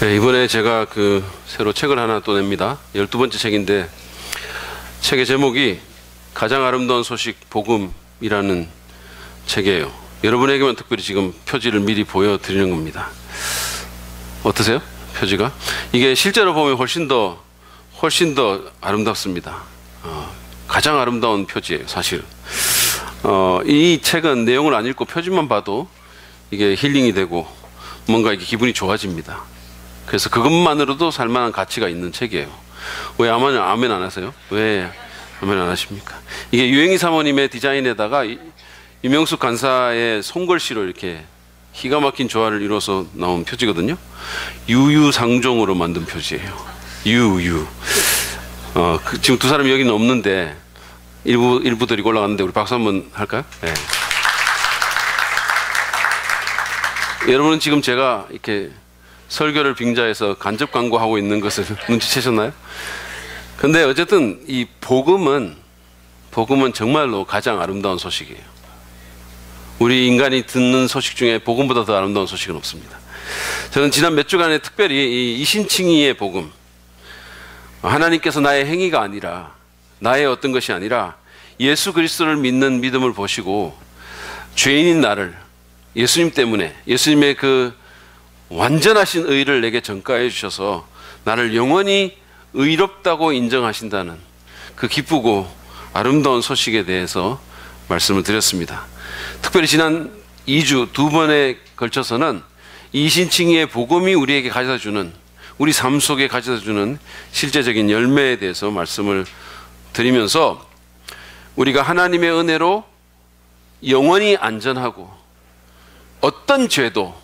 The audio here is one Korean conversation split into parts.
네, 이번에 제가 새로 책을 하나 또 냅니다. 12번째 책인데 책의 제목이 가장 아름다운 소식 복음이라는 책이에요. 여러분에게만 특별히 지금 표지를 미리 보여드리는 겁니다. 어떠세요? 표지가? 이게 실제로 보면 훨씬 더 아름답습니다. 가장 아름다운 표지예요, 사실. 이 책은 내용을 안 읽고 표지만 봐도 이게 힐링이 되고 뭔가 이게 기분이 좋아집니다. 그래서 그것만으로도 살만한 가치가 있는 책이에요. 왜 아멘 안 하세요? 왜 아멘 안 하십니까? 이게 유행희 사모님의 디자인에다가 유명숙 간사의 손글씨로 이렇게 기가 막힌 조화를 이뤄서 나온 표지거든요. 유유상종으로 만든 표지예요. 유유. 지금 두 사람이 여기는 없는데 일부 데리고 올라갔는데 우리 박수 한번 할까요? 네. 여러분은 지금 제가 이렇게 설교를 빙자해서 간접 광고하고 있는 것을 눈치채셨나요? 근데 어쨌든 이 복음은 정말로 가장 아름다운 소식이에요. 우리 인간이 듣는 소식 중에 복음보다 더 아름다운 소식은 없습니다. 저는 지난 몇 주간에 특별히 이 이신칭의의 복음, 하나님께서 나의 행위가 아니라 나의 어떤 것이 아니라 예수 그리스도를 믿는 믿음을 보시고 죄인인 나를 예수님 때문에 예수님의 그 완전하신 의를 내게 전가해 주셔서 나를 영원히 의롭다고 인정하신다는 그 기쁘고 아름다운 소식에 대해서 말씀을 드렸습니다. 특별히 지난 2주 두 번에 걸쳐서는 이신칭의의 복음이 우리에게 가져다주는, 우리 삶 속에 가져다주는 실제적인 열매에 대해서 말씀을 드리면서 우리가 하나님의 은혜로 영원히 안전하고 어떤 죄도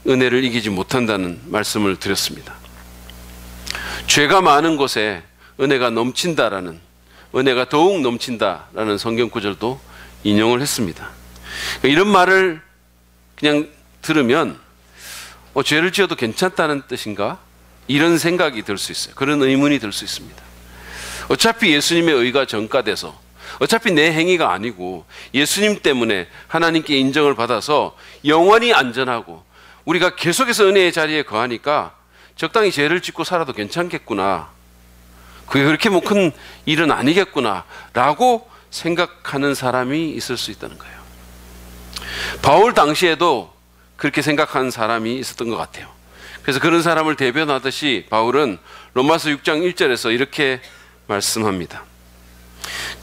은혜를 이기지 못한다는 말씀을 드렸습니다. 죄가 많은 곳에 은혜가 넘친다라는, 은혜가 더욱 넘친다라는 성경 구절도 인용을 했습니다. 이런 말을 그냥 들으면 죄를 지어도 괜찮다는 뜻인가? 이런 생각이 들 수 있어요. 그런 의문이 들 수 있습니다. 어차피 예수님의 의가 전가돼서, 어차피 내 행위가 아니고 예수님 때문에 하나님께 인정을 받아서 영원히 안전하고 우리가 계속해서 은혜의 자리에 거하니까 적당히 죄를 짓고 살아도 괜찮겠구나, 그게 그렇게 뭐 큰 일은 아니겠구나 라고 생각하는 사람이 있을 수 있다는 거예요. 바울 당시에도 그렇게 생각하는 사람이 있었던 것 같아요. 그래서 그런 사람을 대변하듯이 바울은 로마서 6장 1절에서 이렇게 말씀합니다.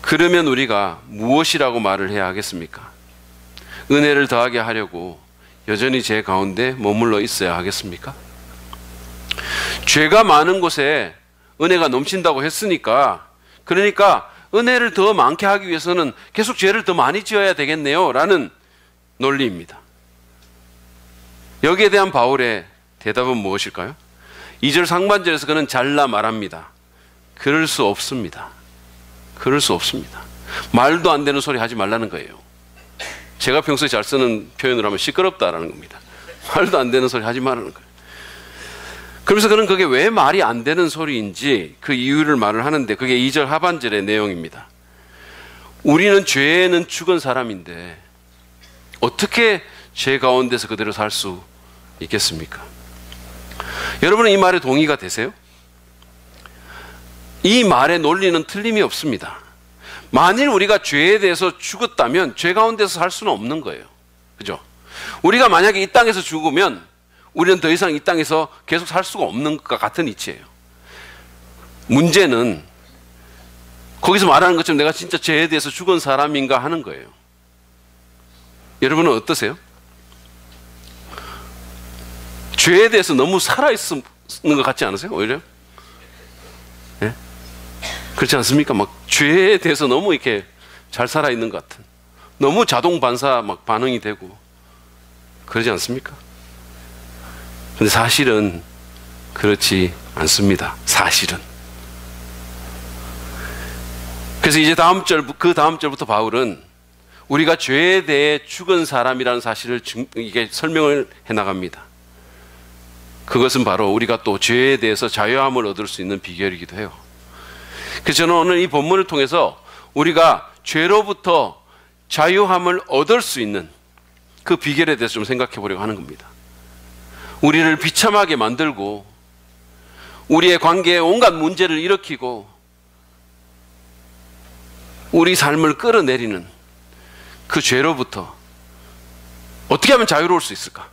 그러면 우리가 무엇이라고 말을 해야 하겠습니까? 은혜를 더하게 하려고 여전히 죄 가운데 머물러 있어야 하겠습니까? 죄가 많은 곳에 은혜가 넘친다고 했으니까, 그러니까 은혜를 더 많게 하기 위해서는 계속 죄를 더 많이 지어야 되겠네요 라는 논리입니다. 여기에 대한 바울의 대답은 무엇일까요? 2절 상반절에서 그는 잘라 말합니다. 그럴 수 없습니다. 그럴 수 없습니다. 말도 안 되는 소리 하지 말라는 거예요. 제가 평소에 잘 쓰는 표현을 하면 시끄럽다라는 겁니다. 말도 안 되는 소리 하지 말라는 거예요. 그러면서 그는 그게 왜 말이 안 되는 소리인지 그 이유를 말을 하는데, 그게 2절 하반절의 내용입니다. 우리는 죄에는 죽은 사람인데 어떻게 죄 가운데서 그대로 살 수 있겠습니까? 여러분은 이 말에 동의가 되세요? 이 말의 논리는 틀림이 없습니다. 만일 우리가 죄에 대해서 죽었다면 죄 가운데서 살 수는 없는 거예요. 그죠? 우리가 만약에 이 땅에서 죽으면 우리는 더 이상 이 땅에서 계속 살 수가 없는 것과 같은 이치예요. 문제는 거기서 말하는 것처럼 내가 진짜 죄에 대해서 죽은 사람인가 하는 거예요. 여러분은 어떠세요? 죄에 대해서 너무 살아있는 것 같지 않으세요? 오히려? 네? 그렇지 않습니까? 막 죄에 대해서 너무 이렇게 잘 살아있는 것 같은, 너무 자동 반사 막 반응이 되고 그러지 않습니까? 근데 사실은 그렇지 않습니다. 사실은. 그래서 이제 그 다음 절부터 바울은 우리가 죄에 대해 죽은 사람이라는 사실을 이게 설명을 해나갑니다. 그것은 바로 우리가 또 죄에 대해서 자유함을 얻을 수 있는 비결이기도 해요. 그래서 저는 오늘 이 본문을 통해서 우리가 죄로부터 자유함을 얻을 수 있는 그 비결에 대해서 좀 생각해 보려고 하는 겁니다. 우리를 비참하게 만들고 우리의 관계에 온갖 문제를 일으키고 우리 삶을 끌어내리는 그 죄로부터 어떻게 하면 자유로울 수 있을까?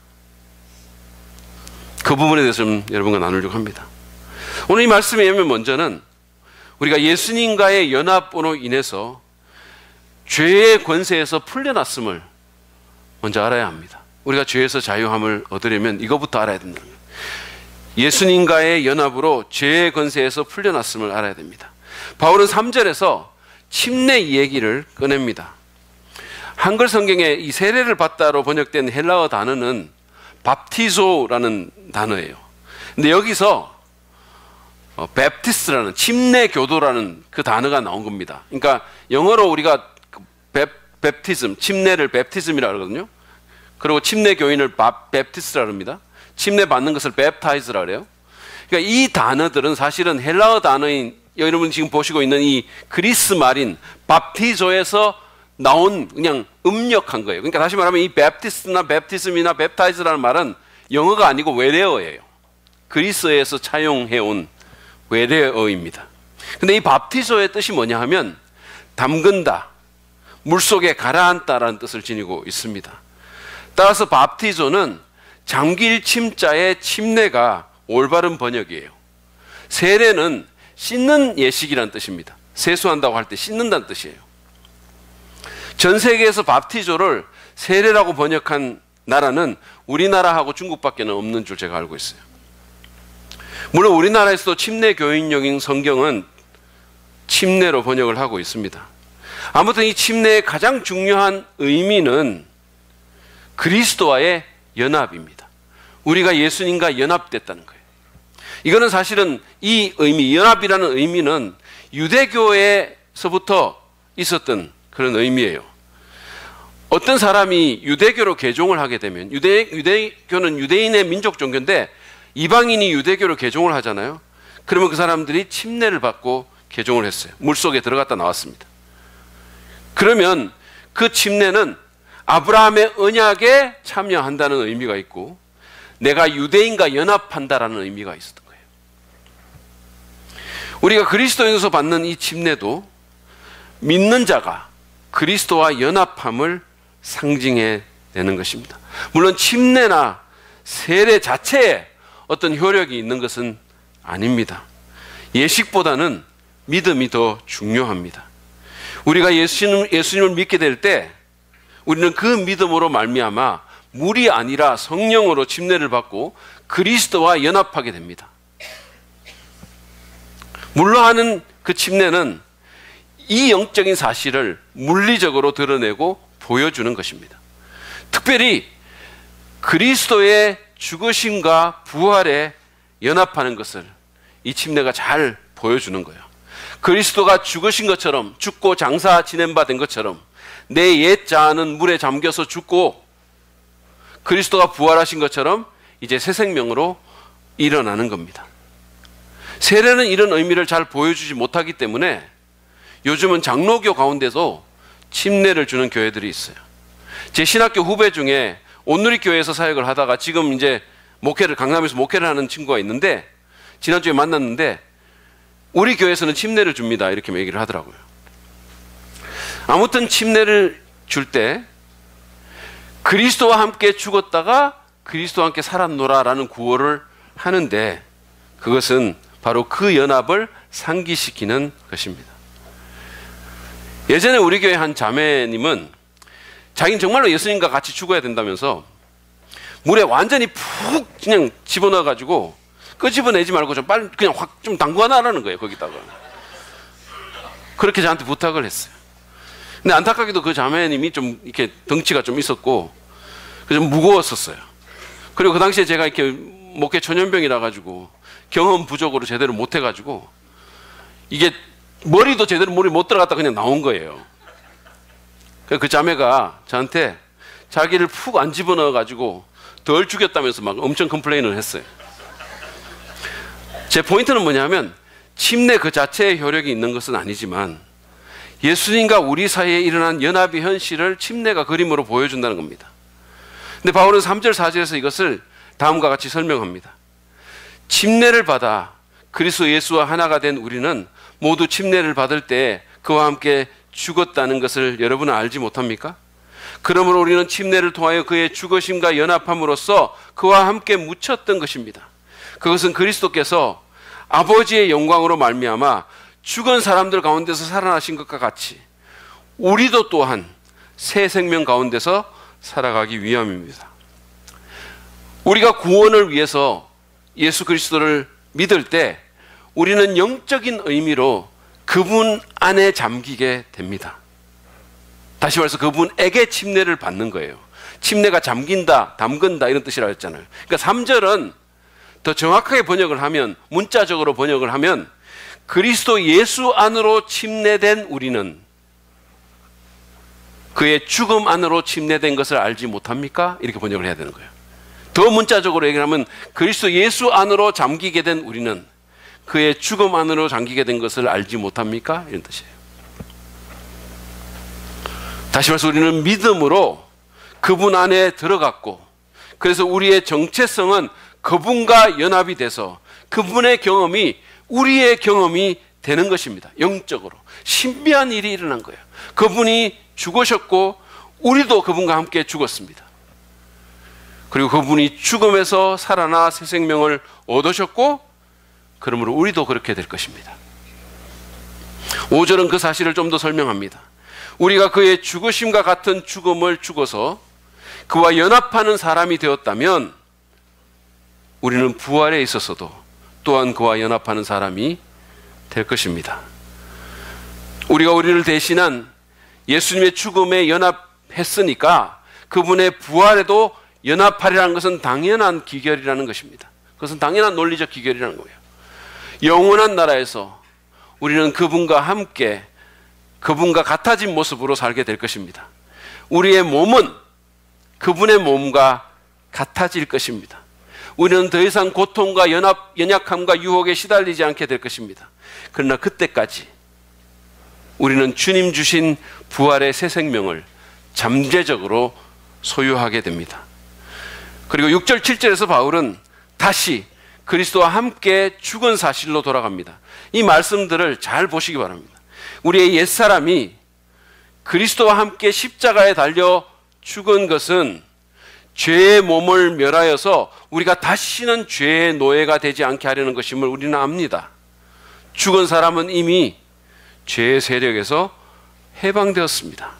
그 부분에 대해서 좀 여러분과 나누려고 합니다. 오늘 이 말씀에 의하면 먼저는 우리가 예수님과의 연합으로 인해서 죄의 권세에서 풀려났음을 먼저 알아야 합니다. 우리가 죄에서 자유함을 얻으려면 이것부터 알아야 된다. 예수님과의 연합으로 죄의 권세에서 풀려났음을 알아야 됩니다. 바울은 3절에서 침례 얘기를 꺼냅니다. 한글 성경에 이 세례를 받다로 번역된 헬라어 단어는 밥티소라는 단어예요. 근데 여기서 베프티스트라는 침례교도라는 그 단어가 나온 겁니다. 그러니까 영어로 우리가 베프티즘, 침례를 베프티즘이라고 그러거든요. 그리고 침례교인을 베프티스트라고 합니다. 침례 받는 것을 베프타이즈라고 그래요. 그러니까 이 단어들은 사실은 헬라어 단어인 여러분 지금 보시고 있는 이 그리스 말인 밥티조에서 나온 그냥 음력한 거예요. 그러니까 다시 말하면 이 베프티스트나 베프티즘이나 베프타이즈라는 말은 영어가 아니고 외래어예요. 그리스어에서 차용해온 외래어입니다. 근데 이 밥티조의 뜻이 뭐냐 하면 담근다, 물속에 가라앉다라는 뜻을 지니고 있습니다. 따라서 밥티조는 잠길 침자의 침례가 올바른 번역이에요. 세례는 씻는 예식이라는 뜻입니다. 세수한다고 할 때 씻는다는 뜻이에요. 전 세계에서 밥티조를 세례라고 번역한 나라는 우리나라하고 중국밖에는 없는 줄 제가 알고 있어요. 물론 우리나라에서도 침례 교인용인 성경은 침례로 번역을 하고 있습니다. 아무튼 이 침례의 가장 중요한 의미는 그리스도와의 연합입니다. 우리가 예수님과 연합됐다는 거예요. 이거는 사실은 이 의미, 연합이라는 의미는 유대교에서부터 있었던 그런 의미예요. 어떤 사람이 유대교로 개종을 하게 되면, 유대교는 유대인의 민족 종교인데 이방인이 유대교로 개종을 하잖아요. 그러면 그 사람들이 침례를 받고 개종을 했어요. 물속에 들어갔다 나왔습니다. 그러면 그 침례는 아브라함의 언약에 참여한다는 의미가 있고 내가 유대인과 연합한다라는 의미가 있었던 거예요. 우리가 그리스도인에서 받는 이 침례도 믿는 자가 그리스도와 연합함을 상징해 내는 것입니다. 물론 침례나 세례 자체에 어떤 효력이 있는 것은 아닙니다. 예식보다는 믿음이 더 중요합니다. 우리가 예수님을 믿게 될 때 우리는 그 믿음으로 말미암아 물이 아니라 성령으로 침례를 받고 그리스도와 연합하게 됩니다. 물로 하는 그 침례는 이 영적인 사실을 물리적으로 드러내고 보여주는 것입니다. 특별히 그리스도의 죽으심과 부활에 연합하는 것을 이 침례가 잘 보여주는 거예요. 그리스도가 죽으신 것처럼, 죽고 장사 지낸 바 된 것처럼 내 옛 자아는 물에 잠겨서 죽고 그리스도가 부활하신 것처럼 이제 새 생명으로 일어나는 겁니다. 세례는 이런 의미를 잘 보여주지 못하기 때문에 요즘은 장로교 가운데도 침례를 주는 교회들이 있어요. 제 신학교 후배 중에 온누리교회에서 사역을 하다가 지금 이제 강남에서 목회를 하는 친구가 있는데 지난주에 만났는데 우리 교회에서는 침례를 줍니다. 이렇게 얘기를 하더라고요. 아무튼 침례를 줄 때 그리스도와 함께 죽었다가 그리스도와 함께 살았노라라는 구호를 하는데 그것은 바로 그 연합을 상기시키는 것입니다. 예전에 우리 교회 한 자매님은 자기는 정말로 예수님과 같이 죽어야 된다면서 물에 완전히 푹 그냥 집어넣어가지고 끄집어내지 말고 좀 빨리 그냥 확 좀 담궈놔라는 거예요. 거기다가 그렇게 저한테 부탁을 했어요. 근데 안타깝게도 그 자매님이 좀 이렇게 덩치가 좀 있었고 좀 무거웠었어요. 그리고 그 당시에 제가 이렇게 목회 초년병이라 가지고 경험 부족으로 제대로 못 해가지고 이게 머리도 제대로 물이 못 들어갔다 그냥 나온 거예요. 그 자매가 저한테 자기를 푹 안 집어넣어가지고 덜 죽였다면서 막 엄청 컴플레인을 했어요. 제 포인트는 뭐냐면 침례 그 자체의 효력이 있는 것은 아니지만 예수님과 우리 사이에 일어난 연합의 현실을 침례가 그림으로 보여준다는 겁니다. 근데 바울은 3절 4절에서 이것을 다음과 같이 설명합니다. 침례를 받아 그리스도 예수와 하나가 된 우리는 모두 침례를 받을 때 그와 함께 죽었다는 것을 여러분은 알지 못합니까? 그러므로 우리는 침례를 통하여 그의 죽으심과 연합함으로써 그와 함께 묻혔던 것입니다. 그것은 그리스도께서 아버지의 영광으로 말미암아 죽은 사람들 가운데서 살아나신 것과 같이 우리도 또한 새 생명 가운데서 살아가기 위함입니다. 우리가 구원을 위해서 예수 그리스도를 믿을 때 우리는 영적인 의미로 그분 안에 잠기게 됩니다. 다시 말해서 그분에게 침례를 받는 거예요. 침례가 잠긴다, 담근다 이런 뜻이라고 했잖아요. 그러니까 3절은 더 정확하게 번역을 하면, 문자적으로 번역을 하면 그리스도 예수 안으로 침례된 우리는 그의 죽음 안으로 침례된 것을 알지 못합니까? 이렇게 번역을 해야 되는 거예요. 더 문자적으로 얘기하면 그리스도 예수 안으로 잠기게 된 우리는 그의 죽음 안으로 잠기게 된 것을 알지 못합니까? 이런 뜻이에요. 다시 말해서 우리는 믿음으로 그분 안에 들어갔고, 그래서 우리의 정체성은 그분과 연합이 돼서 그분의 경험이 우리의 경험이 되는 것입니다. 영적으로 신비한 일이 일어난 거예요. 그분이 죽으셨고 우리도 그분과 함께 죽었습니다. 그리고 그분이 죽음에서 살아나 새 생명을 얻으셨고, 그러므로 우리도 그렇게 될 것입니다. 5절은 그 사실을 좀 더 설명합니다. 우리가 그의 죽으심과 같은 죽음을 죽어서 그와 연합하는 사람이 되었다면 우리는 부활에 있어서도 또한 그와 연합하는 사람이 될 것입니다. 우리가 우리를 대신한 예수님의 죽음에 연합했으니까 그분의 부활에도 연합하리라는 것은 당연한 기결이라는 것입니다. 그것은 당연한 논리적 기결이라는 거예요. 영원한 나라에서 우리는 그분과 함께 그분과 같아진 모습으로 살게 될 것입니다. 우리의 몸은 그분의 몸과 같아질 것입니다. 우리는 더 이상 고통과 연약함과 유혹에 시달리지 않게 될 것입니다. 그러나 그때까지 우리는 주님 주신 부활의 새 생명을 잠재적으로 소유하게 됩니다. 그리고 6절 7절에서 바울은 다시 그리스도와 함께 죽은 사실로 돌아갑니다. 이 말씀들을 잘 보시기 바랍니다. 우리의 옛사람이 그리스도와 함께 십자가에 달려 죽은 것은 죄의 몸을 멸하여서 우리가 다시는 죄의 노예가 되지 않게 하려는 것임을 우리는 압니다. 죽은 사람은 이미 죄의 세력에서 해방되었습니다.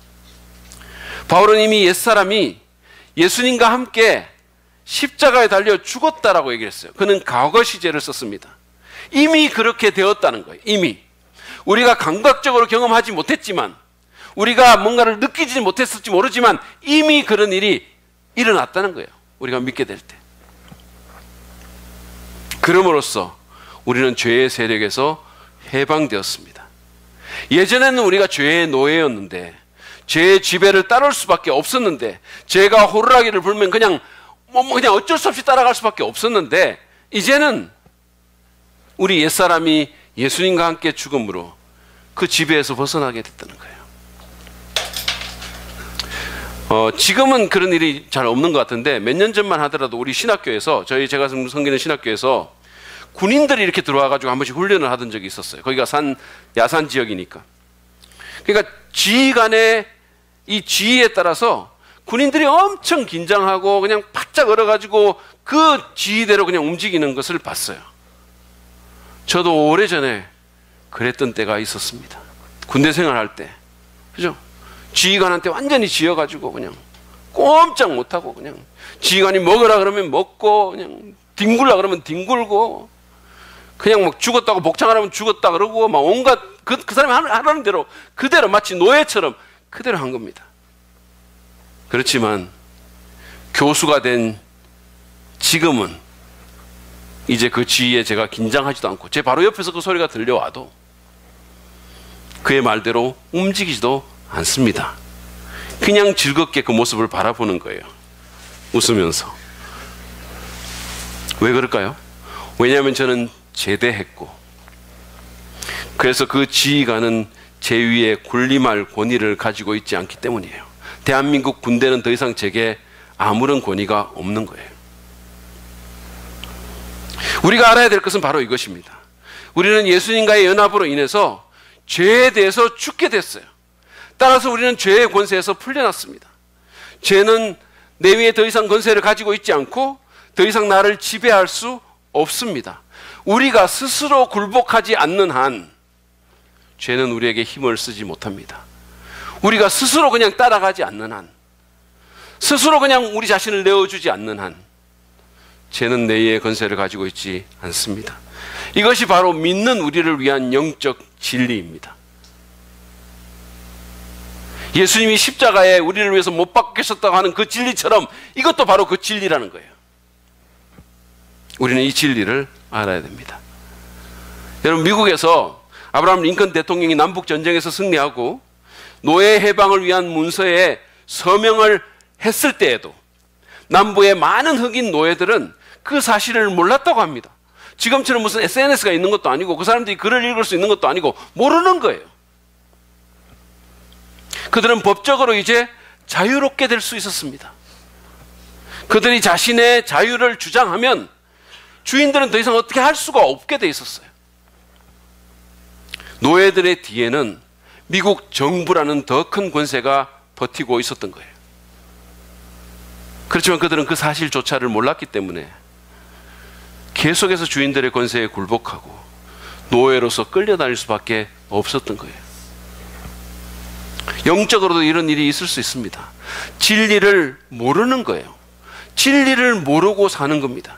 바울은 이미 옛사람이 예수님과 함께 십자가에 달려 죽었다라고 얘기했어요. 그는 과거 시제를 썼습니다. 이미 그렇게 되었다는 거예요. 이미. 우리가 감각적으로 경험하지 못했지만, 우리가 뭔가를 느끼지 못했을지 모르지만 이미 그런 일이 일어났다는 거예요. 우리가 믿게 될 때. 그럼으로써 우리는 죄의 세력에서 해방되었습니다. 예전에는 우리가 죄의 노예였는데, 죄의 지배를 따를 수밖에 없었는데, 죄가 호루라기를 불면 그냥 어쩔 수 없이 따라갈 수밖에 없었는데, 이제는 우리 옛사람이 예수님과 함께 죽음으로 그 지배에서 벗어나게 됐다는 거예요. 지금은 그런 일이 잘 없는 것 같은데, 몇 년 전만 하더라도 우리 신학교에서, 제가 섬기는 신학교에서 군인들이 이렇게 들어와가지고 한 번씩 훈련을 하던 적이 있었어요. 거기가 야산 지역이니까. 그러니까 지휘관의 이 지휘에 따라서 군인들이 엄청 긴장하고 그냥 바짝 얼어가지고 그 지휘대로 그냥 움직이는 것을 봤어요. 저도 오래전에 그랬던 때가 있었습니다. 군대 생활할 때. 그죠? 지휘관한테 완전히 지어가지고 그냥 꼼짝 못하고 그냥 지휘관이 먹으라 그러면 먹고 그냥 뒹굴라 그러면 뒹굴고 그냥 막 죽었다고 복창하라면 죽었다 그러고 막 온갖 그 사람이 하라는 대로 그대로 마치 노예처럼 그대로 한 겁니다. 그렇지만 교수가 된 지금은 이제 그 지휘에 제가 긴장하지도 않고 제 바로 옆에서 그 소리가 들려와도 그의 말대로 움직이지도 않습니다. 그냥 즐겁게 그 모습을 바라보는 거예요. 웃으면서. 왜 그럴까요? 왜냐하면 저는 제대했고, 그래서 그 지휘관은 제 위에 군림할 권위를 가지고 있지 않기 때문이에요. 대한민국 군대는 더 이상 제게 아무런 권위가 없는 거예요. 우리가 알아야 될 것은 바로 이것입니다. 우리는 예수님과의 연합으로 인해서 죄에 대해서 죽게 됐어요. 따라서 우리는 죄의 권세에서 풀려났습니다. 죄는 내 위에 더 이상 권세를 가지고 있지 않고 더 이상 나를 지배할 수 없습니다. 우리가 스스로 굴복하지 않는 한 죄는 우리에게 힘을 쓰지 못합니다. 우리가 스스로 그냥 따라가지 않는 한, 스스로 그냥 우리 자신을 내어주지 않는 한 죄는 내 위에 권세를 가지고 있지 않습니다. 이것이 바로 믿는 우리를 위한 영적 진리입니다. 예수님이 십자가에 우리를 위해서 못 박히셨다고 하는 그 진리처럼 이것도 바로 그 진리라는 거예요. 우리는 이 진리를 알아야 됩니다. 여러분, 미국에서 아브라함 링컨 대통령이 남북전쟁에서 승리하고 노예 해방을 위한 문서에 서명을 했을 때에도 남부의 많은 흑인 노예들은 그 사실을 몰랐다고 합니다. 지금처럼 무슨 SNS가 있는 것도 아니고 그 사람들이 글을 읽을 수 있는 것도 아니고 모르는 거예요. 그들은 법적으로 이제 자유롭게 될 수 있었습니다. 그들이 자신의 자유를 주장하면 주인들은 더 이상 어떻게 할 수가 없게 돼 있었어요. 노예들의 뒤에는 미국 정부라는 더 큰 권세가 버티고 있었던 거예요. 그렇지만 그들은 그 사실조차를 몰랐기 때문에 계속해서 주인들의 권세에 굴복하고 노예로서 끌려다닐 수밖에 없었던 거예요. 영적으로도 이런 일이 있을 수 있습니다. 진리를 모르는 거예요. 진리를 모르고 사는 겁니다.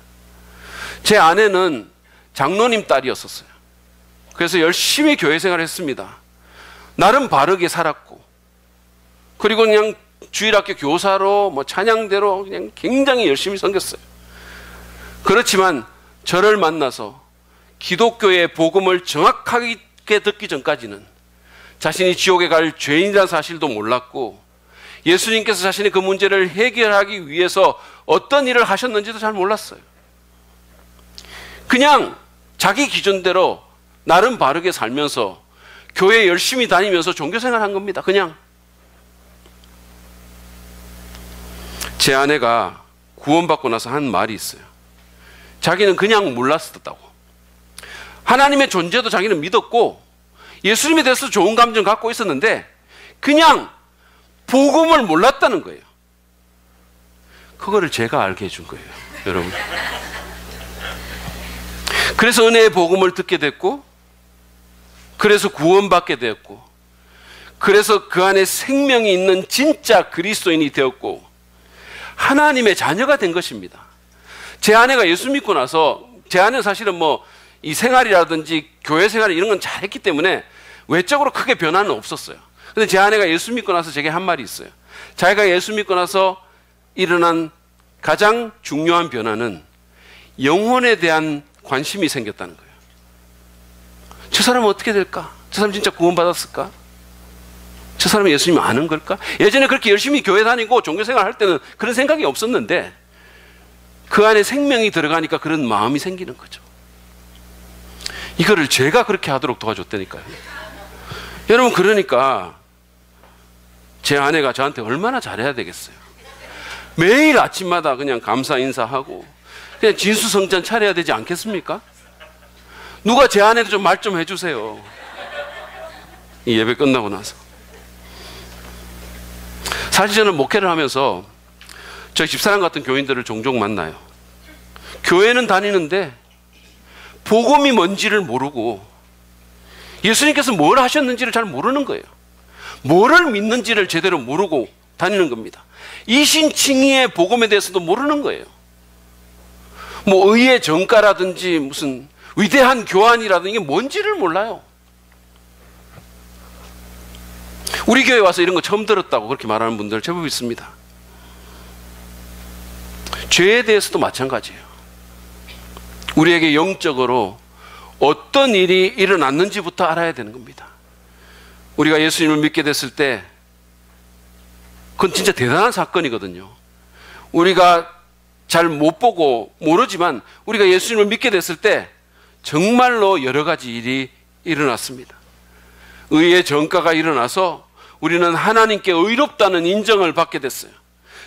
제 아내는 장로님 딸이었었어요. 그래서 열심히 교회 생활을 했습니다. 나름 바르게 살았고, 그리고 그냥 주일학교 교사로 뭐 찬양대로 그냥 굉장히 열심히 섬겼어요. 그렇지만 저를 만나서 기독교의 복음을 정확하게 듣기 전까지는 자신이 지옥에 갈 죄인이라는 사실도 몰랐고, 예수님께서 자신의 그 문제를 해결하기 위해서 어떤 일을 하셨는지도 잘 몰랐어요. 그냥 자기 기준대로 나름 바르게 살면서 교회 열심히 다니면서 종교생활 한 겁니다. 그냥. 제 아내가 구원받고 나서 한 말이 있어요. 자기는 그냥 몰랐었다고. 하나님의 존재도 자기는 믿었고 예수님에 대해서 좋은 감정 갖고 있었는데 그냥 복음을 몰랐다는 거예요. 그거를 제가 알게 해준 거예요, 여러분. 그래서 은혜의 복음을 듣게 됐고, 그래서 구원받게 되었고, 그래서 그 안에 생명이 있는 진짜 그리스도인이 되었고 하나님의 자녀가 된 것입니다. 제 아내가 예수 믿고 나서, 제 아내는 사실은 뭐 이 생활이라든지 교회 생활 이런 건 잘했기 때문에 외적으로 크게 변화는 없었어요. 근데 제 아내가 예수 믿고 나서 제게 한 말이 있어요. 자기가 예수 믿고 나서 일어난 가장 중요한 변화는 영혼에 대한 관심이 생겼다는 거예요. 저 사람은 어떻게 될까? 저 사람 진짜 구원받았을까? 저 사람이 예수님 아는 걸까? 예전에 그렇게 열심히 교회 다니고 종교생활 할 때는 그런 생각이 없었는데 그 안에 생명이 들어가니까 그런 마음이 생기는 거죠. 이거를 제가 그렇게 하도록 도와줬다니까요. 여러분, 그러니까 제 아내가 저한테 얼마나 잘해야 되겠어요. 매일 아침마다 그냥 감사 인사하고 그냥 진수성찬 차려야 되지 않겠습니까? 누가 제 아내도 좀 말 좀 해주세요. 이 예배 끝나고 나서. 사실 저는 목회를 하면서 저희 집사람 같은 교인들을 종종 만나요. 교회는 다니는데 복음이 뭔지를 모르고 예수님께서 뭘 하셨는지를 잘 모르는 거예요. 뭐를 믿는지를 제대로 모르고 다니는 겁니다. 이신칭의의 복음에 대해서도 모르는 거예요. 뭐 의의 정가라든지 무슨 위대한 교환이라든지 이게 뭔지를 몰라요. 우리 교회 와서 이런 거 처음 들었다고 그렇게 말하는 분들 제법 있습니다. 죄에 대해서도 마찬가지예요. 우리에게 영적으로 어떤 일이 일어났는지부터 알아야 되는 겁니다. 우리가 예수님을 믿게 됐을 때 그건 진짜 대단한 사건이거든요. 우리가 잘 못 보고 모르지만 우리가 예수님을 믿게 됐을 때 정말로 여러 가지 일이 일어났습니다. 의의 정가가 일어나서 우리는 하나님께 의롭다는 인정을 받게 됐어요.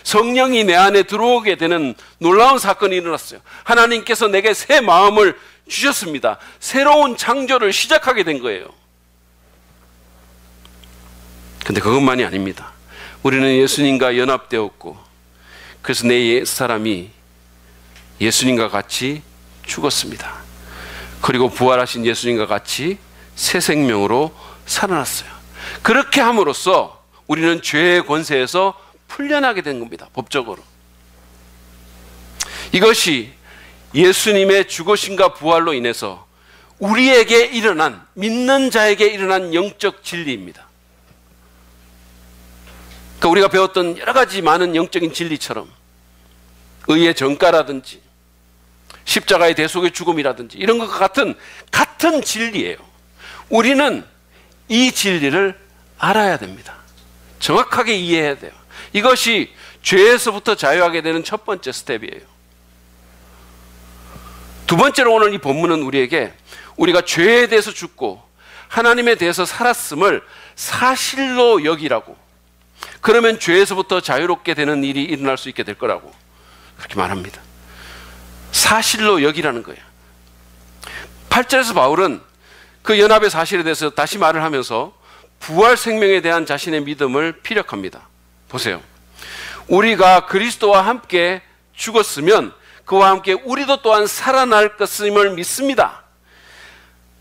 성령이 내 안에 들어오게 되는 놀라운 사건이 일어났어요. 하나님께서 내게 새 마음을 주셨습니다. 새로운 창조를 시작하게 된 거예요. 근데 그것만이 아닙니다. 우리는 예수님과 연합되었고, 그래서 내 옛사람이 예수님과 같이 죽었습니다. 그리고 부활하신 예수님과 같이 새 생명으로 살아났어요. 그렇게 함으로써 우리는 죄의 권세에서 풀려나게 된 겁니다. 법적으로. 이것이 예수님의 죽으심과 부활로 인해서 우리에게 일어난, 믿는 자에게 일어난 영적 진리입니다. 그러니까 우리가 배웠던 여러 가지 많은 영적인 진리처럼 의의 전가라든지 십자가의 대속의 죽음이라든지 이런 것과 같은 진리예요. 우리는 이 진리를 알아야 됩니다. 정확하게 이해해야 돼요. 이것이 죄에서부터 자유하게 되는 첫 번째 스텝이에요. 두 번째로 오늘 이 본문은 우리에게 우리가 죄에 대해서 죽고 하나님에 대해서 살았음을 사실로 여기라고, 그러면 죄에서부터 자유롭게 되는 일이 일어날 수 있게 될 거라고 그렇게 말합니다. 사실로 여기라는 거예요. 8절에서 바울은 그 연합의 사실에 대해서 다시 말을 하면서 부활 생명에 대한 자신의 믿음을 피력합니다. 보세요. 우리가 그리스도와 함께 죽었으면 그와 함께 우리도 또한 살아날 것임을 믿습니다.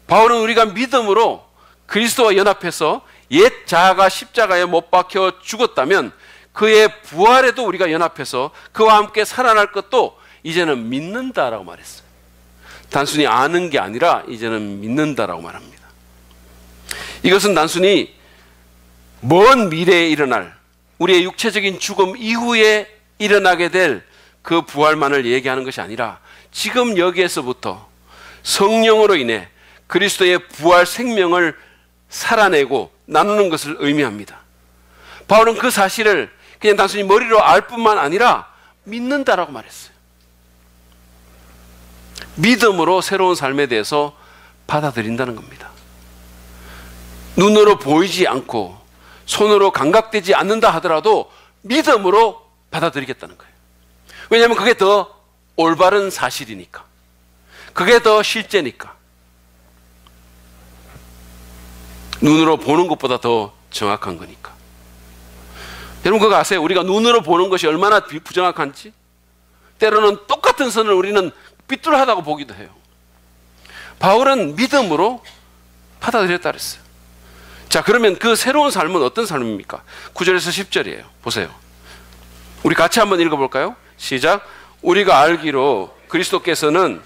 바울은 우리가 믿음으로 그리스도와 연합해서 옛 자아가 십자가에 못 박혀 죽었다면 그의 부활에도 우리가 연합해서 그와 함께 살아날 것도 이제는 믿는다라고 말했어요. 단순히 아는 게 아니라 이제는 믿는다라고 말합니다. 이것은 단순히 먼 미래에 일어날 우리의 육체적인 죽음 이후에 일어나게 될 그 부활만을 얘기하는 것이 아니라 지금 여기에서부터 성령으로 인해 그리스도의 부활 생명을 살아내고 나누는 것을 의미합니다. 바울은 그 사실을 그냥 단순히 머리로 알 뿐만 아니라 믿는다라고 말했어요. 믿음으로 새로운 삶에 대해서 받아들인다는 겁니다. 눈으로 보이지 않고 손으로 감각되지 않는다 하더라도 믿음으로 받아들이겠다는 거예요. 왜냐하면 그게 더 올바른 사실이니까. 그게 더 실제니까. 눈으로 보는 것보다 더 정확한 거니까. 여러분 그거 아세요? 우리가 눈으로 보는 것이 얼마나 부정확한지? 때로는 똑같은 선을 우리는 삐뚤하다고 보기도 해요. 바울은 믿음으로 받아들였다 그랬어요. 자, 그러면 그 새로운 삶은 어떤 삶입니까? 9절에서 10절이에요. 보세요. 우리 같이 한번 읽어볼까요? 시작. 우리가 알기로 그리스도께서는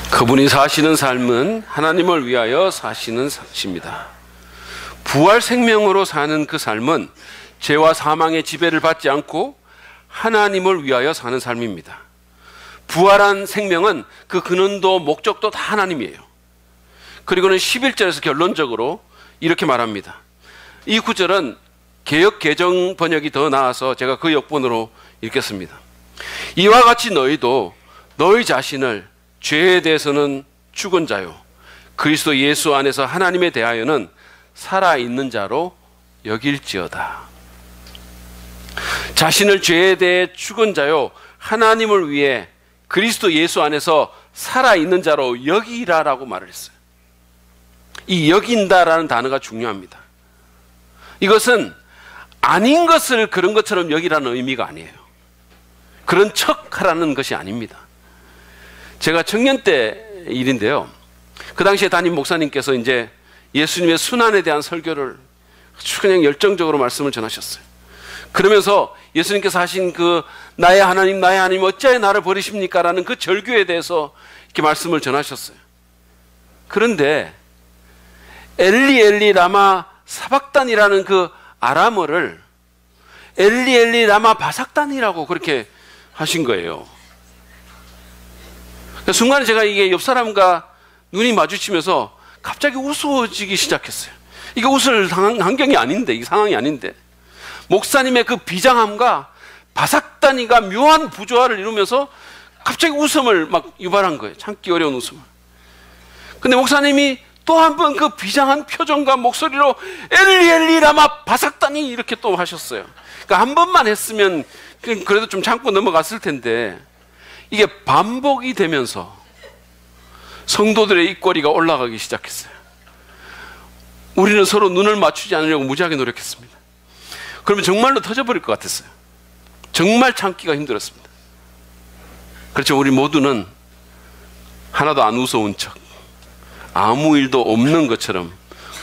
그분이 사시는 삶은 하나님을 위하여 사시는 삶입니다. 부활 생명으로 사는 그 삶은 죄와 사망의 지배를 받지 않고 하나님을 위하여 사는 삶입니다. 부활한 생명은 그 근원도 목적도 다 하나님이에요. 그리고는 11절에서 결론적으로 이렇게 말합니다. 이 구절은 개역 개정 번역이 더 나아서 제가 그 역본으로 읽겠습니다. 이와 같이 너희도 너희 자신을 죄에 대해서는 죽은 자요 그리스도 예수 안에서 하나님에 대하여는 살아있는 자로 여길지어다. 자신을 죄에 대해 죽은 자요 하나님을 위해 그리스도 예수 안에서 살아있는 자로 여기라라고 말을 했어요. 이 여긴다라는 단어가 중요합니다. 이것은 아닌 것을 그런 것처럼 여기라는 의미가 아니에요. 그런 척하라는 것이 아닙니다. 제가 청년 때 일인데요. 그 당시에 담임 목사님께서 이제 예수님의 순환에 대한 설교를 아주 그냥 열정적으로 말씀을 전하셨어요. 그러면서 예수님께서 하신 그 나의 하나님 어찌하여 나를 버리십니까? 라는 그 절규에 대해서 이렇게 말씀을 전하셨어요. 그런데 엘리 엘리 라마 사박단이라는 그 아람어를 엘리 엘리 라마 바삭단이라고 그렇게 하신 거예요. 순간에 제가 이게 옆 사람과 눈이 마주치면서 갑자기 우스워지기 시작했어요. 이게 웃을 환경이 아닌데, 이게 상황이 아닌데. 목사님의 그 비장함과 바삭단이가 묘한 부조화를 이루면서 갑자기 웃음을 막 유발한 거예요. 참기 어려운 웃음을. 근데 목사님이 또 한 번 그 비장한 표정과 목소리로 엘리 엘리 라마 바삭다니 이렇게 또 하셨어요. 그러니까 한 번만 했으면 그래도 좀 참고 넘어갔을 텐데 이게 반복이 되면서 성도들의 입꼬리가 올라가기 시작했어요. 우리는 서로 눈을 맞추지 않으려고 무지하게 노력했습니다. 그러면 정말로 터져버릴 것 같았어요. 정말 참기가 힘들었습니다. 그렇죠. 우리 모두는 하나도 안 무서운 척, 아무 일도 없는 것처럼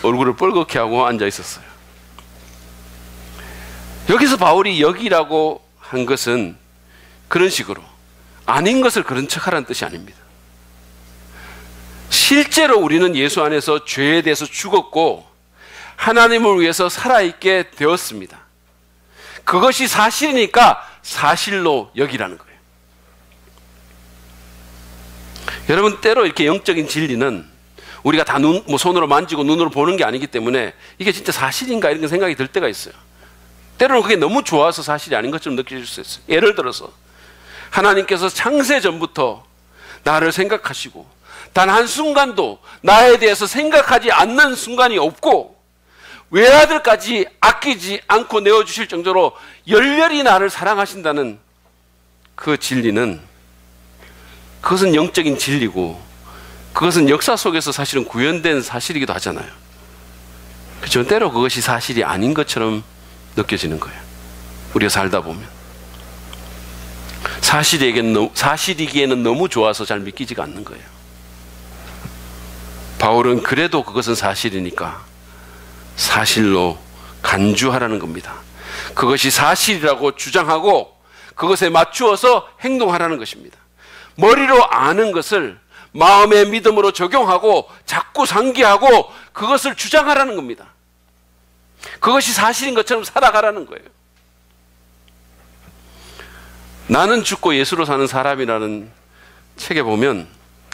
얼굴을 뻘겋게 하고 앉아 있었어요. 여기서 바울이 여기라고 한 것은 그런 식으로 아닌 것을 그런 척하라는 뜻이 아닙니다. 실제로 우리는 예수 안에서 죄에 대해서 죽었고 하나님을 위해서 살아있게 되었습니다. 그것이 사실이니까 사실로 여기라는 거예요. 여러분, 때로 이렇게 영적인 진리는 우리가 다 손으로 만지고 눈으로 보는 게 아니기 때문에 이게 진짜 사실인가 이런 생각이 들 때가 있어요. 때로는 그게 너무 좋아서 사실이 아닌 것처럼 느껴질 수 있어요. 예를 들어서 하나님께서 창세 전부터 나를 생각하시고 단 한순간도 나에 대해서 생각하지 않는 순간이 없고 외아들까지 아끼지 않고 내어주실 정도로 열렬히 나를 사랑하신다는 그 진리는, 그것은 영적인 진리고 그것은 역사 속에서 사실은 구현된 사실이기도 하잖아요. 그렇죠? 때로 그것이 사실이 아닌 것처럼 느껴지는 거예요. 우리가 살다 보면 사실이기에는 너무 좋아서 잘 믿기지가 않는 거예요. 바울은 그래도 그것은 사실이니까 사실로 간주하라는 겁니다. 그것이 사실이라고 주장하고 그것에 맞추어서 행동하라는 것입니다. 머리로 아는 것을 마음의 믿음으로 적용하고 자꾸 상기하고 그것을 주장하라는 겁니다. 그것이 사실인 것처럼 살아가라는 거예요. 나는 죽고 예수로 사는 사람이라는 책에 보면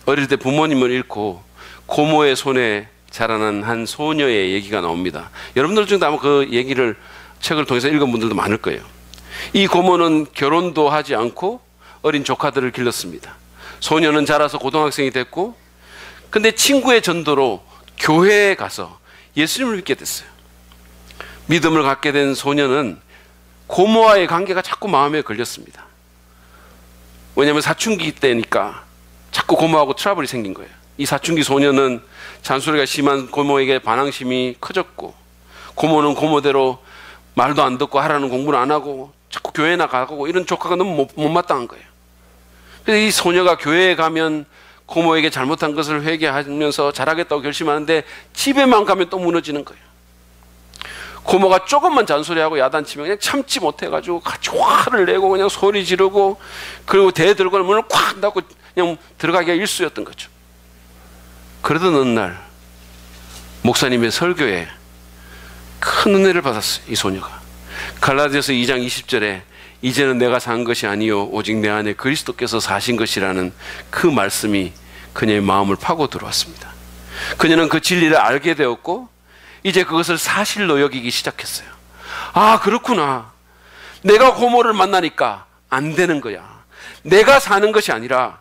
어릴 때 부모님을 잃고 고모의 손에 자라난 한 소녀의 얘기가 나옵니다. 여러분들 중에 아마 그 얘기를 책을 통해서 읽은 분들도 많을 거예요. 이 고모는 결혼도 하지 않고 어린 조카들을 길렀습니다. 소녀는 자라서 고등학생이 됐고, 근데 친구의 전도로 교회에 가서 예수님을 믿게 됐어요. 믿음을 갖게 된 소녀는 고모와의 관계가 자꾸 마음에 걸렸습니다. 왜냐하면 사춘기 때니까 자꾸 고모하고 트러블이 생긴 거예요. 이 사춘기 소녀는 잔소리가 심한 고모에게 반항심이 커졌고, 고모는 고모대로 말도 안 듣고 하라는 공부를 안 하고 자꾸 교회나 가고, 이런 조카가 너무 못마땅한 거예요. 그래서 이 소녀가 교회에 가면 고모에게 잘못한 것을 회개하면서 잘하겠다고 결심하는데 집에만 가면 또 무너지는 거예요. 고모가 조금만 잔소리하고 야단치면 그냥 참지 못해가지고 같이 화를 내고 그냥 소리 지르고, 그리고 대들고 문을 콱 닫고 그냥 들어가기가 일쑤였던 거죠. 그러던 어느 날 목사님의 설교에 큰 은혜를 받았어요. 이 소녀가 갈라디아서 2장 20절에 이제는 내가 산 것이 아니요 오직 내 안에 그리스도께서 사신 것이라는 그 말씀이 그녀의 마음을 파고 들어왔습니다. 그녀는 그 진리를 알게 되었고 이제 그것을 사실로 여기기 시작했어요. 아, 그렇구나. 내가 고모를 만나니까 안 되는 거야. 내가 사는 것이 아니라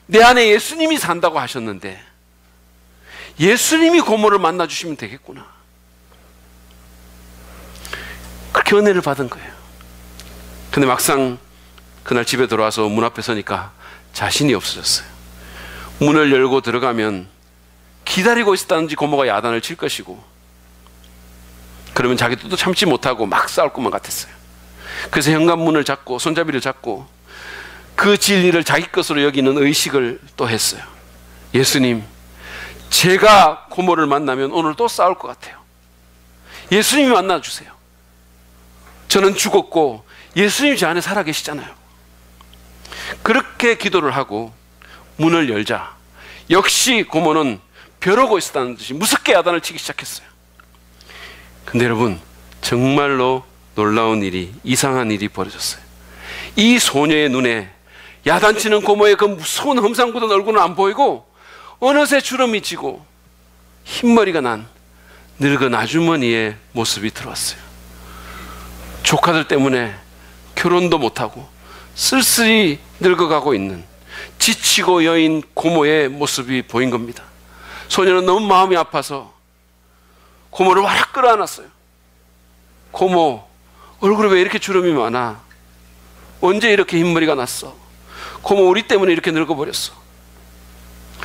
내 안에 예수님이 산다고 하셨는데 예수님이 고모를 만나주시면 되겠구나. 그렇게 은혜를 받은 거예요. 근데 막상 그날 집에 돌아와서 문 앞에 서니까 자신이 없어졌어요. 문을 열고 들어가면 기다리고 있었다는지 고모가 야단을 칠 것이고, 그러면 자기도 또 참지 못하고 막 싸울 것만 같았어요. 그래서 현관문을 잡고 손잡이를 잡고 그 진리를 자기 것으로 여기는 의식을 또 했어요. 예수님, 제가 고모를 만나면 오늘 또 싸울 것 같아요. 예수님이 만나주세요. 저는 죽었고 예수님이 제 안에 살아계시잖아요. 그렇게 기도를 하고 문을 열자 역시 고모는 벼르고 있었다는 듯이 무섭게 야단을 치기 시작했어요. 근데 여러분, 정말로 놀라운 일이, 이상한 일이 벌어졌어요. 이 소녀의 눈에 야단치는 고모의 그 무서운 험상궂은 얼굴은 안 보이고 어느새 주름이 지고 흰머리가 난 늙은 아주머니의 모습이 들어왔어요. 조카들 때문에 결혼도 못하고 쓸쓸히 늙어가고 있는 지치고 여인 고모의 모습이 보인 겁니다. 소녀는 너무 마음이 아파서 고모를 와락 끌어안았어요. 고모, 얼굴에 왜 이렇게 주름이 많아? 언제 이렇게 흰머리가 났어? 고모, 우리 때문에 이렇게 늙어버렸어.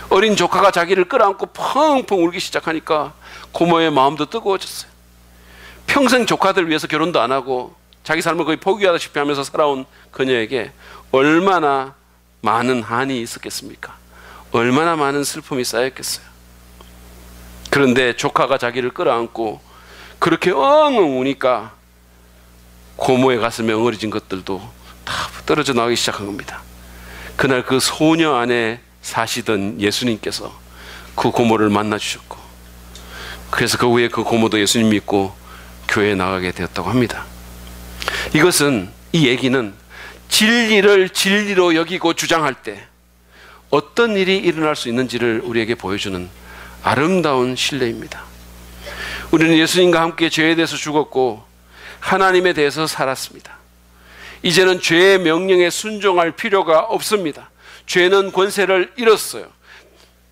어린 조카가 자기를 끌어안고 펑펑 울기 시작하니까 고모의 마음도 뜨거워졌어요. 평생 조카들 위해서 결혼도 안 하고 자기 삶을 거의 포기하다시피 하면서 살아온 그녀에게 얼마나 많은 한이 있었겠습니까? 얼마나 많은 슬픔이 쌓였겠어요. 그런데 조카가 자기를 끌어안고 그렇게 엉엉 우니까 고모의 가슴에 엉어리진 것들도 다 떨어져 나오기 시작한 겁니다. 그날 그 소녀 안에 사시던 예수님께서 그 고모를 만나주셨고, 그래서 그 후에 그 고모도 예수님 믿고 교회에 나가게 되었다고 합니다. 이 얘기는 진리를 진리로 여기고 주장할 때 어떤 일이 일어날 수 있는지를 우리에게 보여주는 아름다운 신뢰입니다. 우리는 예수님과 함께 죄에 대해서 죽었고 하나님에 대해서 살았습니다. 이제는 죄의 명령에 순종할 필요가 없습니다. 죄는 권세를 잃었어요.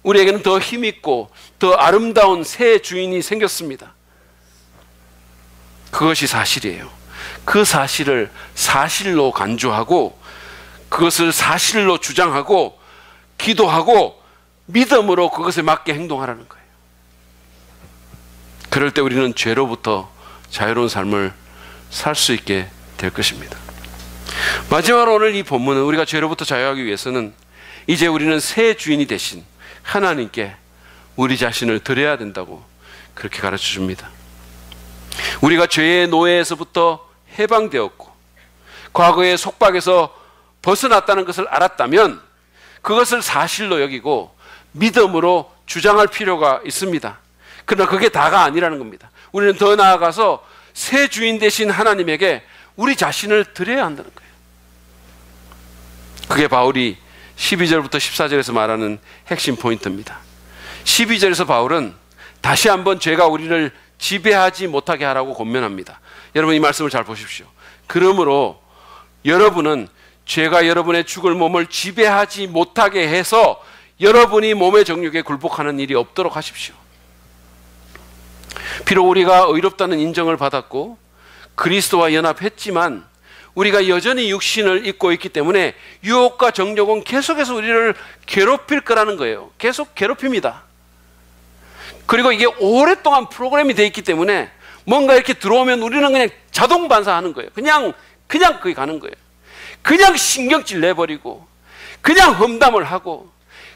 우리에게는 더 힘있고 더 아름다운 새 주인이 생겼습니다. 그것이 사실이에요. 그 사실을 사실로 간주하고 그것을 사실로 주장하고 기도하고 믿음으로 그것에 맞게 행동하라는 거예요. 그럴 때 우리는 죄로부터 자유로운 삶을 살 수 있게 될 것입니다. 마지막으로 오늘 이 본문은 우리가 죄로부터 자유하기 위해서는 이제 우리는 새 주인이 되신 하나님께 우리 자신을 드려야 된다고 그렇게 가르쳐 줍니다. 우리가 죄의 노예에서부터 해방되었고 과거의 속박에서 벗어났다는 것을 알았다면 그것을 사실로 여기고 믿음으로 주장할 필요가 있습니다. 그러나 그게 다가 아니라는 겁니다. 우리는 더 나아가서 새 주인 되신 하나님에게 우리 자신을 드려야 한다는 거예요. 그게 바울이 12절부터 14절에서 말하는 핵심 포인트입니다. 12절에서 바울은 다시 한번 죄가 우리를 지배하지 못하게 하라고 권면합니다. 여러분 이 말씀을 잘 보십시오. 그러므로 여러분은 죄가 여러분의 죽을 몸을 지배하지 못하게 해서 여러분이 몸의 정욕에 굴복하는 일이 없도록 하십시오. 비록 우리가 의롭다는 인정을 받았고 그리스도와 연합했지만 우리가 여전히 육신을 입고 있기 때문에 유혹과 정욕은 계속해서 우리를 괴롭힐 거라는 거예요. 계속 괴롭힙니다. 그리고 이게 오랫동안 프로그램이 되어 있기 때문에 뭔가 이렇게 들어오면 우리는 그냥 자동 반사하는 거예요. 그냥 거기 가는 거예요. 그냥 신경질 내버리고 그냥 험담을 하고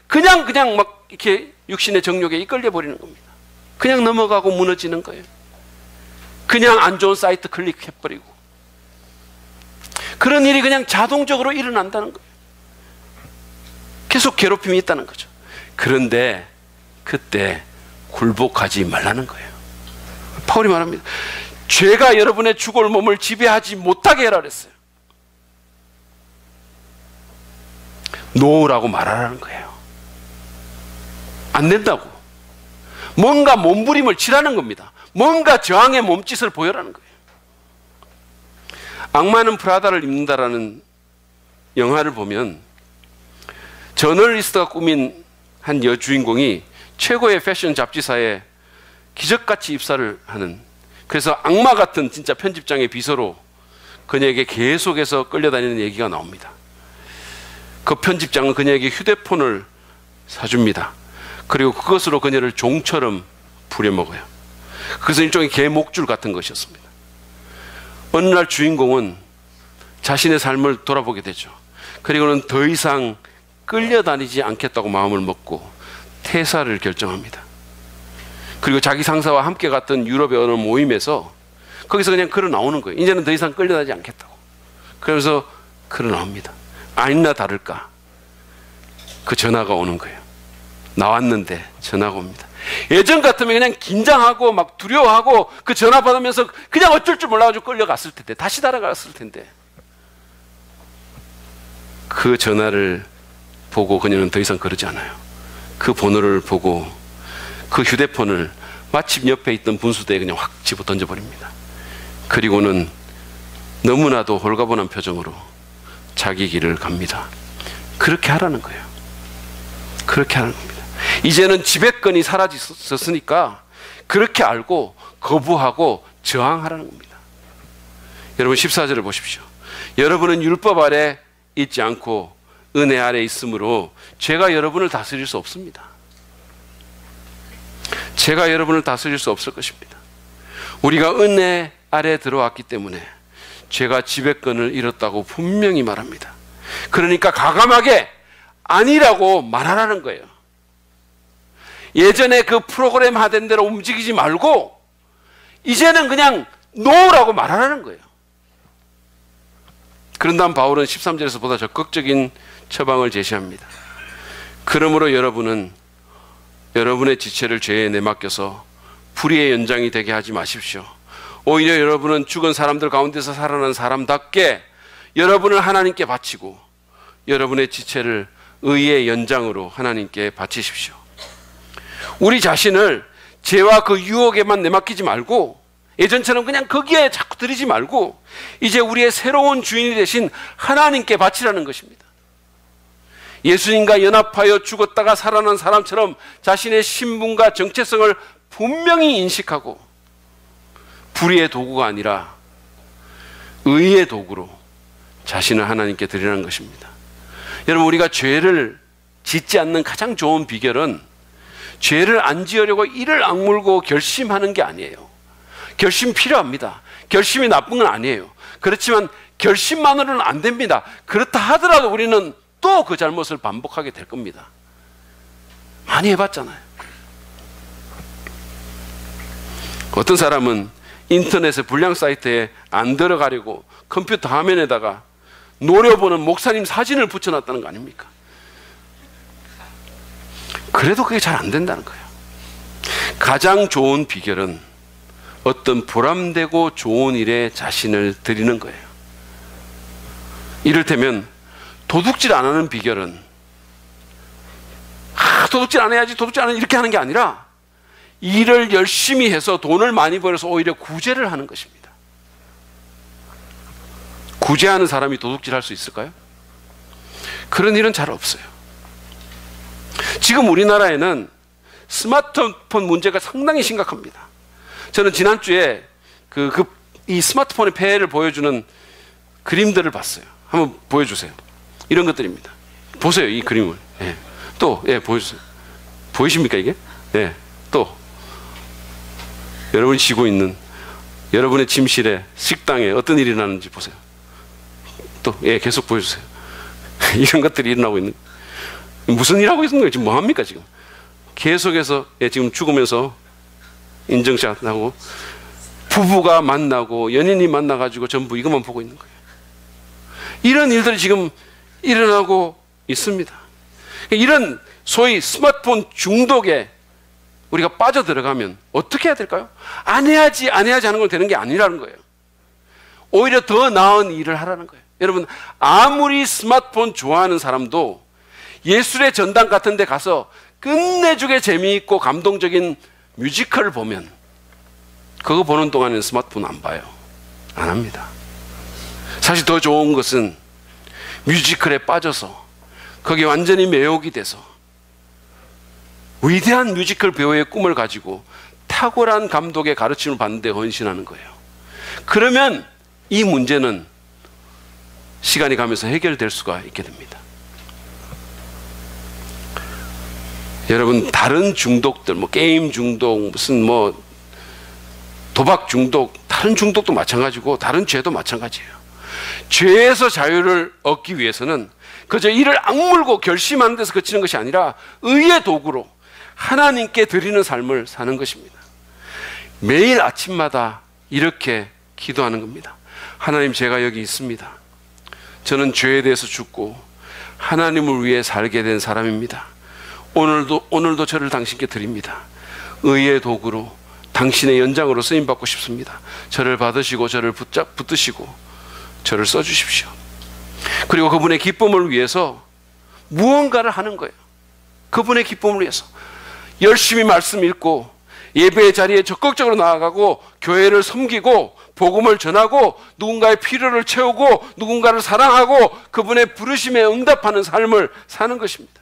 그냥 막 이렇게 육신의 정욕에 이끌려 버리는 겁니다. 그냥 넘어가고 무너지는 거예요. 그냥 안 좋은 사이트 클릭해버리고 그런 일이 그냥 자동적으로 일어난다는 거예요. 계속 괴롭힘이 있다는 거죠. 그런데 그때 굴복하지 말라는 거예요. 바울이 말합니다. 죄가 여러분의 죽을 몸을 지배하지 못하게 해라 그랬어요. 놓으라고 말하라는 거예요. 안 된다고. 뭔가 몸부림을 치라는 겁니다. 뭔가 저항의 몸짓을 보여라는 거예요. 악마는 프라다를 입는다라는 영화를 보면 저널리스트가 꾸민 한 여주인공이 최고의 패션 잡지사에 기적같이 입사를 하는, 그래서 악마 같은 진짜 편집장의 비서로 그녀에게 계속해서 끌려다니는 얘기가 나옵니다. 그 편집장은 그녀에게 휴대폰을 사줍니다. 그리고 그것으로 그녀를 종처럼 부려먹어요. 그래서 일종의 개목줄 같은 것이었습니다. 어느 날 주인공은 자신의 삶을 돌아보게 되죠. 그리고는 더 이상 끌려다니지 않겠다고 마음을 먹고 퇴사를 결정합니다. 그리고 자기 상사와 함께 갔던 유럽의 어느 모임에서 거기서 그냥 걸어 나오는 거예요. 이제는 더 이상 끌려다니지 않겠다고. 그러면서 걸어 나옵니다. 아니나 다를까 그 전화가 오는 거예요. 나왔는데 전화가 옵니다. 예전 같으면 그냥 긴장하고 막 두려워하고 그 전화 받으면서 그냥 어쩔 줄 몰라가지고 끌려갔을 텐데, 다시 달아갔을 텐데, 그 전화를 보고 그녀는 더 이상 그러지 않아요. 그 번호를 보고 그 휴대폰을 마침 옆에 있던 분수대에 그냥 확 집어 던져버립니다. 그리고는 너무나도 홀가분한 표정으로 자기 길을 갑니다. 그렇게 하라는 거예요. 그렇게 하는 겁니다. 이제는 지배권이 사라졌으니까 그렇게 알고 거부하고 저항하라는 겁니다. 여러분 14절을 보십시오. 여러분은 율법 아래 있지 않고 은혜 아래 있으므로 죄가 여러분을 다스릴 수 없습니다. 죄가 여러분을 다스릴 수 없을 것입니다. 우리가 은혜 아래 들어왔기 때문에 죄가 지배권을 잃었다고 분명히 말합니다. 그러니까 과감하게 아니라고 말하라는 거예요. 예전에 그 프로그램 하던 대로 움직이지 말고 이제는 그냥 노라고 말하라는 거예요. 그런 다음 바울은 13절에서 보다 적극적인 처방을 제시합니다. 그러므로 여러분은 여러분의 지체를 죄에 내맡겨서 불의의 연장이 되게 하지 마십시오. 오히려 여러분은 죽은 사람들 가운데서 살아난 사람답게 여러분을 하나님께 바치고 여러분의 지체를 의의 연장으로 하나님께 바치십시오. 우리 자신을 죄와 그 유혹에만 내맡기지 말고 예전처럼 그냥 거기에 자꾸 들이지 말고 이제 우리의 새로운 주인이 되신 하나님께 바치라는 것입니다. 예수님과 연합하여 죽었다가 살아난 사람처럼 자신의 신분과 정체성을 분명히 인식하고 불의의 도구가 아니라 의의 도구로 자신을 하나님께 드리라는 것입니다. 여러분, 우리가 죄를 짓지 않는 가장 좋은 비결은 죄를 안 지으려고 이를 악물고 결심하는 게 아니에요. 결심 필요합니다. 결심이 나쁜 건 아니에요. 그렇지만 결심만으로는 안 됩니다. 그렇다 하더라도 우리는 또 그 잘못을 반복하게 될 겁니다. 많이 해봤잖아요. 어떤 사람은 인터넷의 불량 사이트에 안 들어가려고 컴퓨터 화면에다가 노려보는 목사님 사진을 붙여놨다는 거 아닙니까? 그래도 그게 잘 안 된다는 거예요. 가장 좋은 비결은 어떤 보람되고 좋은 일에 자신을 드리는 거예요. 이를테면 도둑질 안 하는 비결은 도둑질 안 해야지, 도둑질 안 해야지 이렇게 하는 게 아니라 일을 열심히 해서 돈을 많이 벌어서 오히려 구제를 하는 것입니다. 구제하는 사람이 도둑질 할 수 있을까요? 그런 일은 잘 없어요. 지금 우리나라에는 스마트폰 문제가 상당히 심각합니다. 저는 지난주에 이 스마트폰의 폐해를 보여주는 그림들을 봤어요. 한번 보여주세요. 이런 것들입니다. 보세요, 이 그림을. 예. 또, 보여주세요. 보이십니까, 이게? 예. 또, 여러분이 쉬고 있는 여러분의 침실에, 식당에 어떤 일이 나는지 보세요. 또, 계속 보여주세요. 이런 것들이 일어나고 있는. 무슨 일 하고 있는 거예요? 지금 뭐 합니까, 지금? 계속해서, 지금 죽으면서 인증샷 하고, 부부가 만나고, 연인이 만나가지고 전부 이것만 보고 있는 거예요. 이런 일들이 지금 일어나고 있습니다. 이런 소위 스마트폰 중독에 우리가 빠져들어가면 어떻게 해야 될까요? 안 해야지 하는 건 되는 게 아니라는 거예요. 오히려 더 나은 일을 하라는 거예요. 여러분, 아무리 스마트폰 좋아하는 사람도 예술의 전당 같은 데 가서 끝내주게 재미있고 감동적인 뮤지컬을 보면 그거 보는 동안에는 스마트폰 안 봐요. 안 합니다. 사실 더 좋은 것은 뮤지컬에 빠져서 거기에 완전히 매혹이 돼서 위대한 뮤지컬 배우의 꿈을 가지고 탁월한 감독의 가르침을 받는 데 헌신하는 거예요. 그러면 이 문제는 시간이 가면서 해결될 수가 있게 됩니다. 여러분, 다른 중독들, 게임 중독, 무슨 도박 중독, 다른 중독도 마찬가지고 다른 죄도 마찬가지예요. 죄에서 자유를 얻기 위해서는 그저 이를 악물고 결심하는 데서 그치는 것이 아니라 의의 도구로 하나님께 드리는 삶을 사는 것입니다. 매일 아침마다 이렇게 기도하는 겁니다. 하나님, 제가 여기 있습니다. 저는 죄에 대해서 죽고 하나님을 위해 살게 된 사람입니다. 오늘도 저를 당신께 드립니다. 의의 도구로 당신의 연장으로 쓰임받고 싶습니다. 저를 받으시고 저를 붙드시고 저를 써주십시오. 그리고 그분의 기쁨을 위해서 무언가를 하는 거예요. 그분의 기쁨을 위해서 열심히 말씀 읽고 예배의 자리에 적극적으로 나아가고 교회를 섬기고 복음을 전하고 누군가의 필요를 채우고 누군가를 사랑하고 그분의 부르심에 응답하는 삶을 사는 것입니다.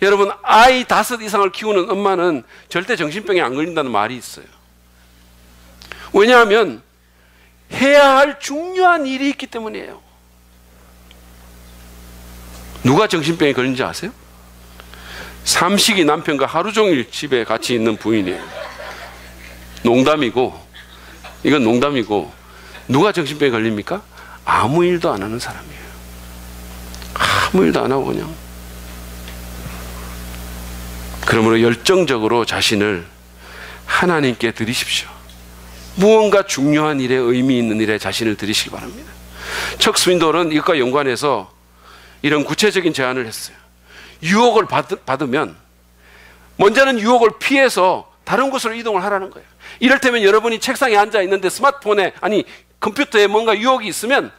여러분, 아이 5 이상을 키우는 엄마는 절대 정신병에 안 걸린다는 말이 있어요. 왜냐하면 해야 할 중요한 일이 있기 때문이에요. 누가 정신병에 걸린지 아세요? 삼식이 남편과 하루 종일 집에 같이 있는 부인이에요. 농담이고, 이건 농담이고, 누가 정신병에 걸립니까? 아무 일도 안 하는 사람이에요. 아무 일도 안 하고 그냥. 그러므로 열정적으로 자신을 하나님께 드리십시오. 무언가 중요한 일에, 의미 있는 일에 자신을 드리시기 바랍니다. 척 스윈돌은 이것과 연관해서 이런 구체적인 제안을 했어요. 유혹을 받으면 먼저는 유혹을 피해서 다른 곳으로 이동을 하라는 거예요. 이를테면 여러분이 책상에 앉아 있는데 스마트폰에, 아니 컴퓨터에 뭔가 유혹이 있으면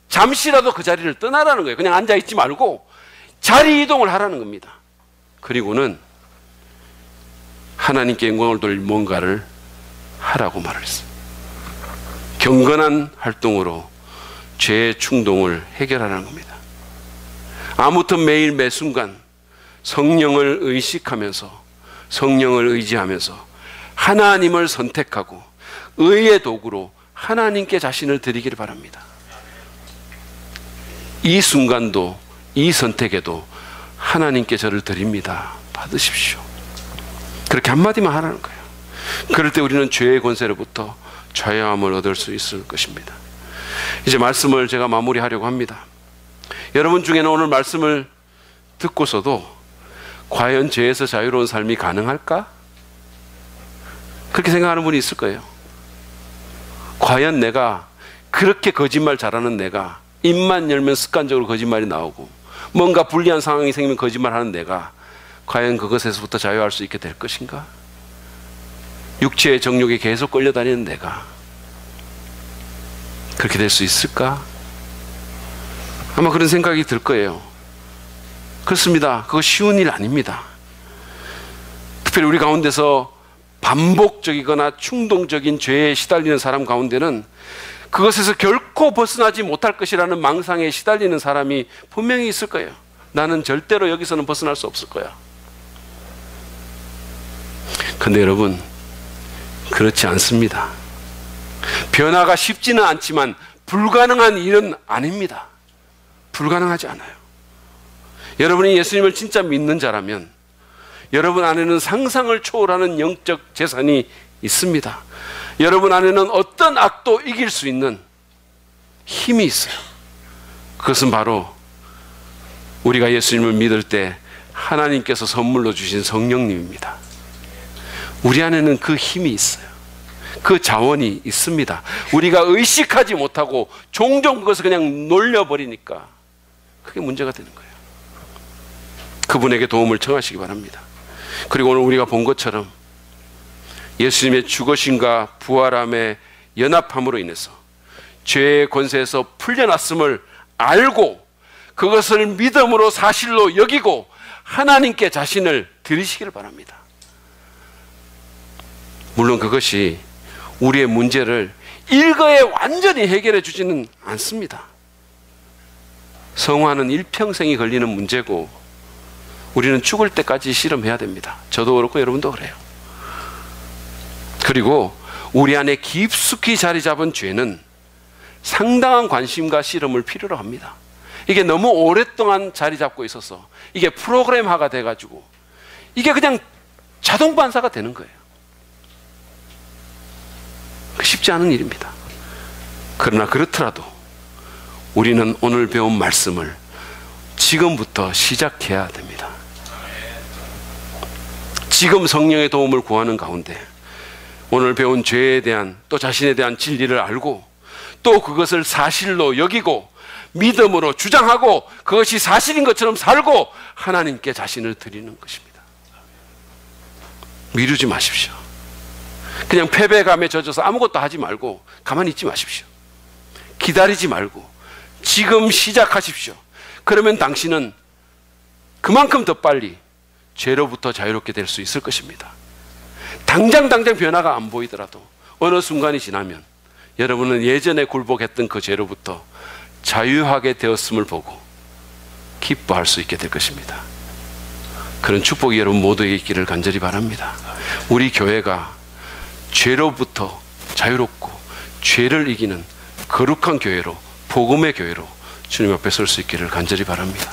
잠시라도 그 자리를 떠나라는 거예요. 그냥 앉아 있지 말고 자리 이동을 하라는 겁니다. 그리고는 하나님께 영광을 돌릴 뭔가를 하라고 말을 했어요. 경건한 활동으로 죄의 충동을 해결하라는 겁니다. 아무튼 매일 매 순간 성령을 의식하면서, 성령을 의지하면서 하나님을 선택하고 의의 도구로 하나님께 자신을 드리기를 바랍니다. 이 순간도, 이 선택에도 하나님께 저를 드립니다, 받으십시오. 그렇게 한마디만 하라는 거예요. 그럴 때 우리는 죄의 권세로부터 자유함을 얻을 수 있을 것입니다. 이제 말씀을 제가 마무리하려고 합니다. 여러분 중에는 오늘 말씀을 듣고서도 과연 죄에서 자유로운 삶이 가능할까? 그렇게 생각하는 분이 있을 거예요. 과연 내가, 그렇게 거짓말 잘하는 내가, 입만 열면 습관적으로 거짓말이 나오고 뭔가 불리한 상황이 생기면 거짓말하는 내가 과연 그것에서부터 자유할 수 있게 될 것인가? 육체의 정욕에 계속 끌려다니는 내가 그렇게 될 수 있을까? 아마 그런 생각이 들 거예요. 그렇습니다. 그거 쉬운 일 아닙니다. 특별히 우리 가운데서 반복적이거나 충동적인 죄에 시달리는 사람 가운데는 그것에서 결코 벗어나지 못할 것이라는 망상에 시달리는 사람이 분명히 있을 거예요. 나는 절대로 여기서는 벗어날 수 없을 거야. 근데 여러분, 그렇지 않습니다. 변화가 쉽지는 않지만 불가능한 일은 아닙니다. 불가능하지 않아요. 여러분이 예수님을 진짜 믿는 자라면 여러분 안에는 상상을 초월하는 영적 재산이 있습니다. 여러분 안에는 어떤 악도 이길 수 있는 힘이 있어요. 그것은 바로 우리가 예수님을 믿을 때 하나님께서 선물로 주신 성령님입니다. 우리 안에는 그 힘이 있어요. 그 자원이 있습니다. 우리가 의식하지 못하고 종종 그것을 그냥 놀려버리니까 그게 문제가 되는 거예요. 그분에게 도움을 청하시기 바랍니다. 그리고 오늘 우리가 본 것처럼 예수님의 죽으심과 부활함의 연합함으로 인해서 죄의 권세에서 풀려났음을 알고 그것을 믿음으로 사실로 여기고 하나님께 자신을 드리시기를 바랍니다. 물론 그것이 우리의 문제를 일거에 완전히 해결해 주지는 않습니다. 성화는 일평생이 걸리는 문제고 우리는 죽을 때까지 실험해야 됩니다. 저도 그렇고 여러분도 그래요. 그리고 우리 안에 깊숙이 자리 잡은 죄는 상당한 관심과 실험을 필요로 합니다. 이게 너무 오랫동안 자리 잡고 있어서 이게 프로그램화가 돼가지고 이게 그냥 자동 반사가 되는 거예요. 쉽지 않은 일입니다. 그러나 그렇더라도 우리는 오늘 배운 말씀을 지금부터 시작해야 됩니다. 지금 성령의 도움을 구하는 가운데 오늘 배운 죄에 대한 또 자신에 대한 진리를 알고 또 그것을 사실로 여기고 믿음으로 주장하고 그것이 사실인 것처럼 살고 하나님께 자신을 드리는 것입니다. 미루지 마십시오. 그냥 패배감에 젖어서 아무것도 하지 말고 가만히 있지 마십시오. 기다리지 말고 지금 시작하십시오. 그러면 당신은 그만큼 더 빨리 죄로부터 자유롭게 될 수 있을 것입니다. 당장 변화가 안 보이더라도 어느 순간이 지나면 여러분은 예전에 굴복했던 그 죄로부터 자유하게 되었음을 보고 기뻐할 수 있게 될 것입니다. 그런 축복이 여러분 모두에게 있기를 간절히 바랍니다. 우리 교회가 죄로부터 자유롭고 죄를 이기는 거룩한 교회로, 복음의 교회로 주님 앞에 설 수 있기를 간절히 바랍니다.